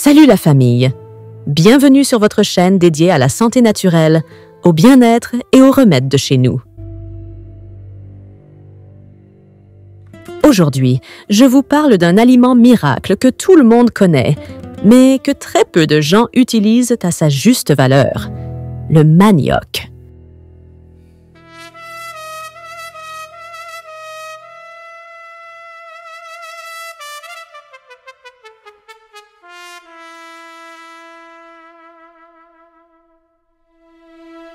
Salut la famille! Bienvenue sur votre chaîne dédiée à la santé naturelle, au bien-être et aux remèdes de chez nous. Aujourd'hui, je vous parle d'un aliment miracle que tout le monde connaît, mais que très peu de gens utilisent à sa juste valeur, le manioc.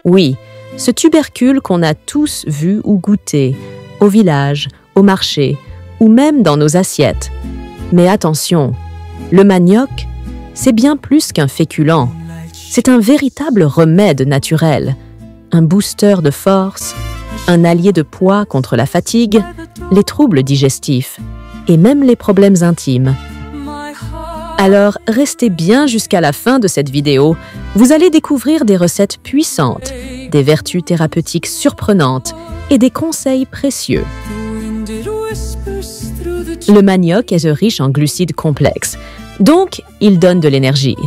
Oui, ce tubercule qu'on a tous vu ou goûté, au village, au marché, ou même dans nos assiettes. Mais attention, le manioc, c'est bien plus qu'un féculent. C'est un véritable remède naturel, un booster de force, un allié de poids contre la fatigue, les troubles digestifs et même les problèmes intimes. Alors, restez bien jusqu'à la fin de cette vidéo. Vous allez découvrir des recettes puissantes, des vertus thérapeutiques surprenantes et des conseils précieux. Le manioc est riche en glucides complexes, donc il donne de l'énergie.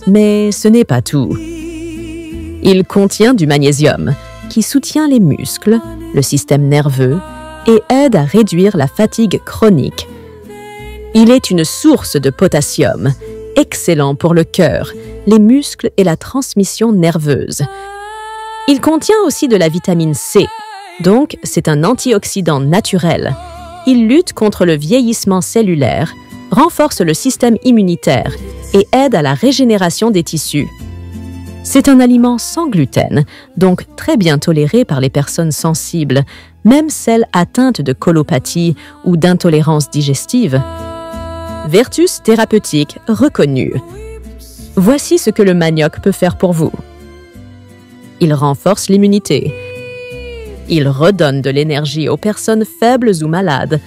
Mais ce n'est pas tout. Il contient du magnésium, qui soutient les muscles, le système nerveux et aide à réduire la fatigue chronique. Il est une source de potassium, excellent pour le cœur, les muscles et la transmission nerveuse. Il contient aussi de la vitamine C, donc c'est un antioxydant naturel. Il lutte contre le vieillissement cellulaire, renforce le système immunitaire et aide à la régénération des tissus. C'est un aliment sans gluten, donc très bien toléré par les personnes sensibles, même celles atteintes de colopathie ou d'intolérance digestive. Vertus thérapeutiques reconnues. Voici ce que le manioc peut faire pour vous. Il renforce l'immunité. Il redonne de l'énergie aux personnes faibles ou malades.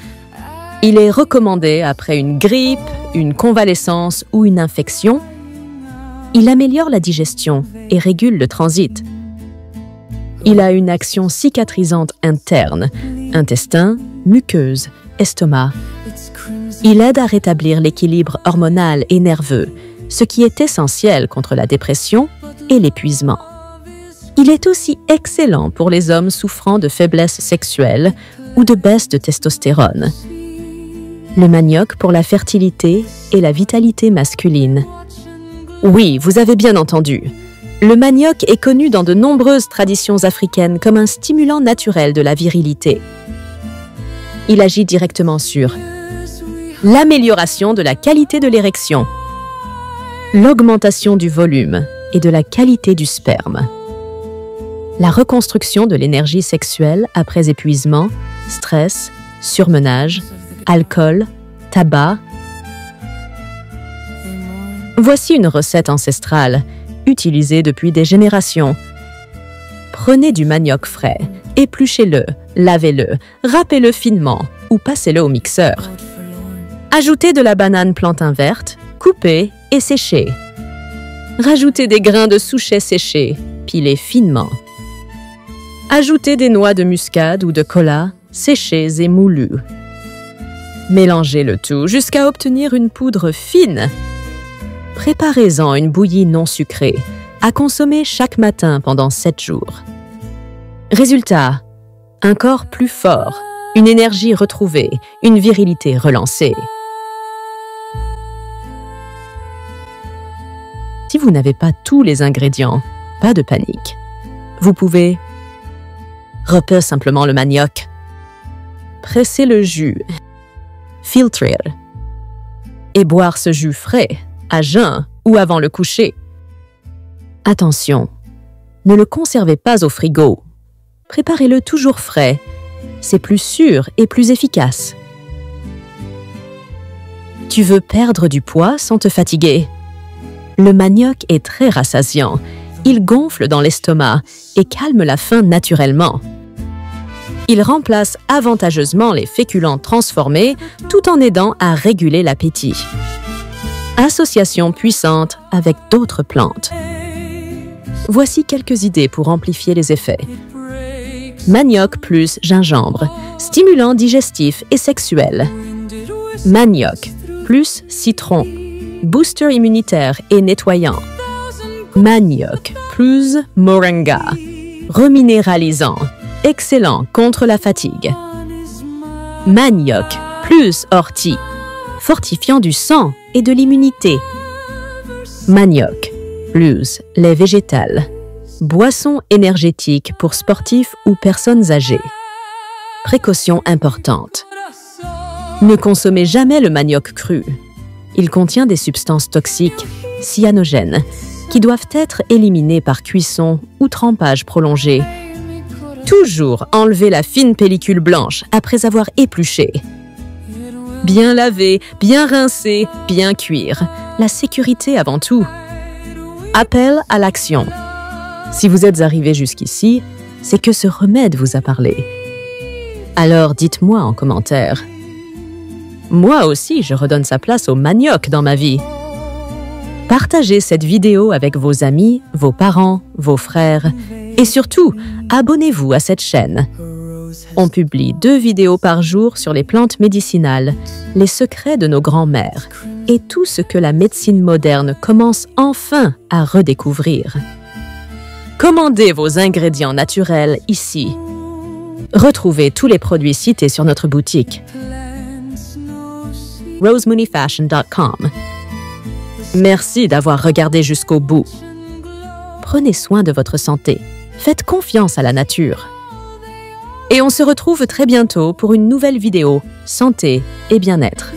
Il est recommandé après une grippe, une convalescence ou une infection. Il améliore la digestion et régule le transit. Il a une action cicatrisante interne, intestin, muqueuse, estomac. Il aide à rétablir l'équilibre hormonal et nerveux, ce qui est essentiel contre la dépression et l'épuisement. Il est aussi excellent pour les hommes souffrant de faiblesse sexuelle ou de baisse de testostérone. Le manioc pour la fertilité et la vitalité masculine. Oui, vous avez bien entendu. Le manioc est connu dans de nombreuses traditions africaines comme un stimulant naturel de la virilité. Il agit directement sur l'amélioration de la qualité de l'érection, l'augmentation du volume et de la qualité du sperme, la reconstruction de l'énergie sexuelle après épuisement, stress, surmenage, alcool, tabac. Voici une recette ancestrale, utilisée depuis des générations. Prenez du manioc frais, épluchez-le, lavez-le, râpez-le finement ou passez-le au mixeur. Ajoutez de la banane plantain verte, coupée et séchée. Rajoutez des grains de souchet séchés, pilés finement. Ajoutez des noix de muscade ou de cola, séchées et moulues. Mélangez le tout jusqu'à obtenir une poudre fine. Préparez-en une bouillie non sucrée, à consommer chaque matin pendant 7 jours. Résultat, un corps plus fort, une énergie retrouvée, une virilité relancée. Si vous n'avez pas tous les ingrédients, pas de panique. Vous pouvez râper simplement le manioc, presser le jus, filtrer et boire ce jus frais, à jeun ou avant le coucher. Attention, ne le conservez pas au frigo. Préparez-le toujours frais. C'est plus sûr et plus efficace. Tu veux perdre du poids sans te fatiguer? Le manioc est très rassasiant. Il gonfle dans l'estomac et calme la faim naturellement. Il remplace avantageusement les féculents transformés tout en aidant à réguler l'appétit. Association puissante avec d'autres plantes. Voici quelques idées pour amplifier les effets. Manioc plus gingembre, stimulant digestif et sexuel. Manioc plus citron, booster immunitaire et nettoyant. Manioc plus moringa, reminéralisant, excellent contre la fatigue. Manioc plus ortie, fortifiant du sang et de l'immunité. Manioc plus lait végétal, boisson énergétique pour sportifs ou personnes âgées. Précaution importante. Ne consommez jamais le manioc cru. Il contient des substances toxiques, cyanogènes, qui doivent être éliminées par cuisson ou trempage prolongé. Toujours enlever la fine pellicule blanche après avoir épluché. Bien laver, bien rincer, bien cuire. La sécurité avant tout. Appel à l'action. Si vous êtes arrivé jusqu'ici, c'est que ce remède vous a parlé. Alors dites-moi en commentaire. Moi aussi, je redonne sa place au manioc dans ma vie. Partagez cette vidéo avec vos amis, vos parents, vos frères et surtout, abonnez-vous à cette chaîne. On publie 2 vidéos par jour sur les plantes médicinales, les secrets de nos grands-mères et tout ce que la médecine moderne commence enfin à redécouvrir. Commandez vos ingrédients naturels ici. Retrouvez tous les produits cités sur notre boutique. rosemooneyfashion.com. Merci d'avoir regardé jusqu'au bout. Prenez soin de votre santé. Faites confiance à la nature. Et on se retrouve très bientôt pour une nouvelle vidéo santé et bien-être.